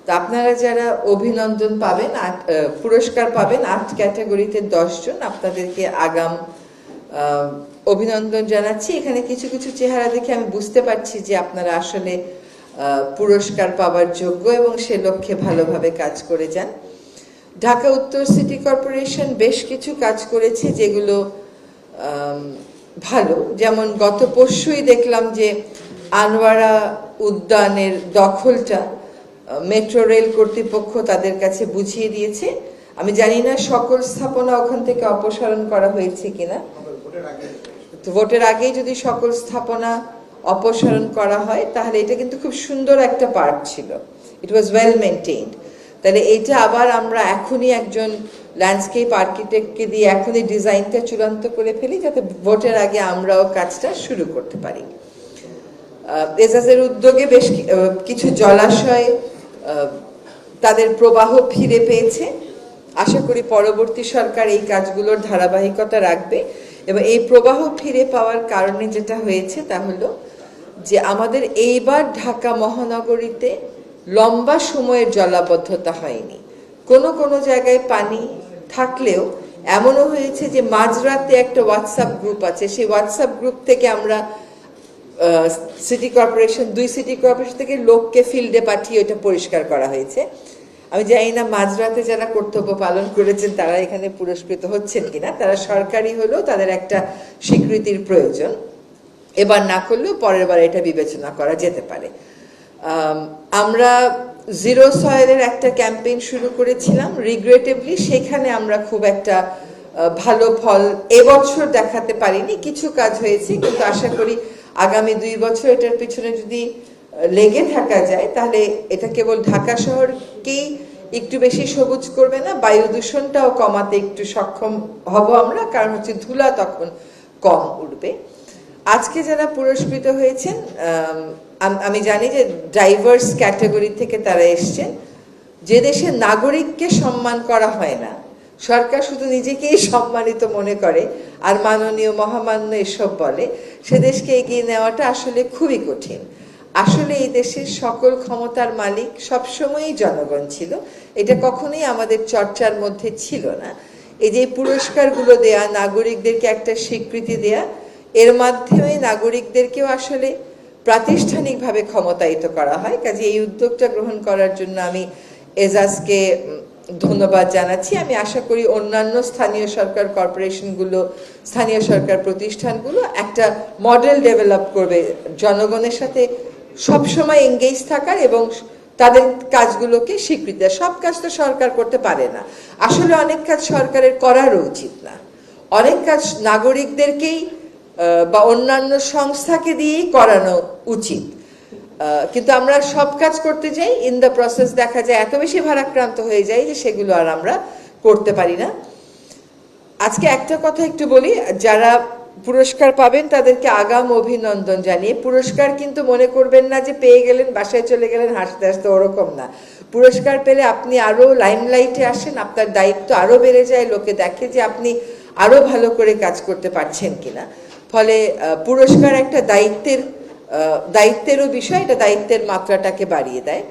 তো আপনারা যারা অভিনন্দন পাবেন, পুরস্কার পাবেন ৮ ক্যাটাগরিতে ১০ জন, আপনাদেরকে আগাম অভিনন্দন জানাচ্ছি। এখানে কিছু কিছু চেহারা দেখে আমি বুঝতে পারছি যে আপনারা আসলে পুরস্কার পাওয়ার যোগ্য এবং সে লক্ষ্যে ভালোভাবে কাজ করে যান। ঢাকা উত্তর সিটি কর্পোরেশন বেশ কিছু কাজ করেছে যেগুলো ভালো। যেমন গত পরশুই দেখলাম যে আনোয়ারা উদ্যানের দখলটা মেট্রো রেল কর্তৃপক্ষ তাদের কাছে বুঝিয়ে দিয়েছে। আমি জানি না সকল স্থাপনা ওখান থেকে অপসারণ করা হয়েছে কিনা। তো ভোটের আগেই যদি সকল স্থাপনা অপসারণ করা হয় তাহলে এটা কিন্তু খুব সুন্দর একটা পার্ক ছিল, ইট ওয়াজ ওয়েল মেনটেইনড। তাহলে এইটা আবার আমরা এখনই একজন ল্যান্ডস্কেপ আর্কিটেক্টকে দিয়ে এখনই ডিজাইনটা চূড়ান্ত করে ফেলি, যাতে ভোটের আগে আমরাও কাজটা শুরু করতে পারি। এজাজের উদ্যোগে বেশ কিছু জলাশয় তাদের প্রবাহ ফিরে পেয়েছে। আশা করি পরবর্তী সরকার এই কাজগুলোর ধারাবাহিকতা রাখবে। এবং এই প্রবাহ ফিরে পাওয়ার কারণে যেটা হয়েছে তা হলো যে আমাদের এইবার ঢাকা মহানগরীতে লম্বা সময়ের জলাবদ্ধতা হয়নি। কোনো কোনো জায়গায় পানি থাকলেও এমনও হয়েছে যে মাঝরাতে একটা হোয়াটসঅ্যাপ গ্রুপ আছে, সেই হোয়াটসঅ্যাপ গ্রুপ থেকে আমরা সিটি কর্পোরেশন, 2 সিটি কর্পোরেশন থেকে লোককে ফিল্ডে পাঠিয়ে ওইটা পরিষ্কার করা হয়েছে। আমি জানি না মাঝরাতে যারা কর্তব্য পালন করেছেন তারা এখানে পুরস্কৃত হচ্ছেন কিনা। তারা সরকারি হলেও তাদের একটা স্বীকৃতির প্রয়োজন, এবার না করলেও পরের বার এটা বিবেচনা করা যেতে পারে। আমরা জিরো সয়েলের একটা ক্যাম্পেইন শুরু করেছিলাম, রিগ্রেটেবলি সেখানে আমরা খুব একটা ভালো ফল এবছর দেখাতে পারিনি। কিছু কাজ হয়েছে, কিন্তু আশা করি আগামী 2 বছর এটার পিছনে যদি লেগে থাকা যায় তাহলে এটা কেবল ঢাকা শহরকেই একটু বেশি সবুজ করবে না, বায়ু দূষণটাও কমাতে একটু সক্ষম হব আমরা, কারণ হচ্ছে ধুলা তখন কম উঠবে। আজকে যারা পুরস্কৃত হয়েছেন আমি জানি যে ডাইভার্স ক্যাটাগরি থেকে তারা এসছেন। যে দেশে নাগরিককে সম্মান করা হয় না, সরকার শুধু নিজেকেই সম্মানিত মনে করে আর মাননীয় মহামান্য এসব বলে, সে দেশকে এগিয়ে নেওয়াটা আসলে খুবই কঠিন। আসলে এই দেশের সকল ক্ষমতার মালিক সবসময়ই জনগণ ছিল, এটা কখনোই আমাদের চর্চার মধ্যে ছিল না। এই যে পুরস্কারগুলো দেয়া, নাগরিকদেরকে একটা স্বীকৃতি দেয়া, এর মাধ্যমে নাগরিকদেরকেও আসলে প্রাতিষ্ঠানিকভাবে ক্ষমতায়িত করা হয়। কাজে এই উদ্যোগটা গ্রহণ করার জন্য আমি এজাজকে ধন্যবাদ জানাচ্ছি। আমি আশা করি অন্যান্য স্থানীয় সরকার কর্পোরেশনগুলো, স্থানীয় সরকার প্রতিষ্ঠানগুলো একটা মডেল ডেভেলপ করবে জনগণের সাথে সবসময় এঙ্গেজ থাকার এবং তাদের কাজগুলোকে স্বীকৃতি দেয়। সব কাজ তো সরকার করতে পারে না, আসলে অনেক কাজ সরকারের করারও উচিত না। অনেক কাজ নাগরিকদেরকেই বা অন্যান্য সংস্থাকে দিয়েই করানো উচিত। কিন্তু আমরা সব কাজ করতে যাই, ইন দ্য প্রসেস দেখা যায় এত বেশি ভারাক্রান্ত হয়ে যায় যে সেগুলো আর আমরা করতে পারি না। আজকে একটা কথা একটু বলি, যারা পুরস্কার পাবেন তাদেরকে আগাম অভিনন্দন জানিয়ে, পুরস্কার কিন্তু মনে করবেন না যে পেয়ে গেলেন বাসায় চলে গেলেন হাসতে হাসতে, ওরকম না। পুরস্কার পেলে আপনি আরো লাইমলাইটে আসেন, আপনার দায়িত্ব আরো বেড়ে যায়, লোকে দেখে যে আপনি আরো ভালো করে কাজ করতে পারছেন কিনা। ফলে পুরস্কার একটা দায়িত্বেরও বিষয়, এটা দায়িত্বের মাত্রাটাকে বাড়িয়ে দেয়।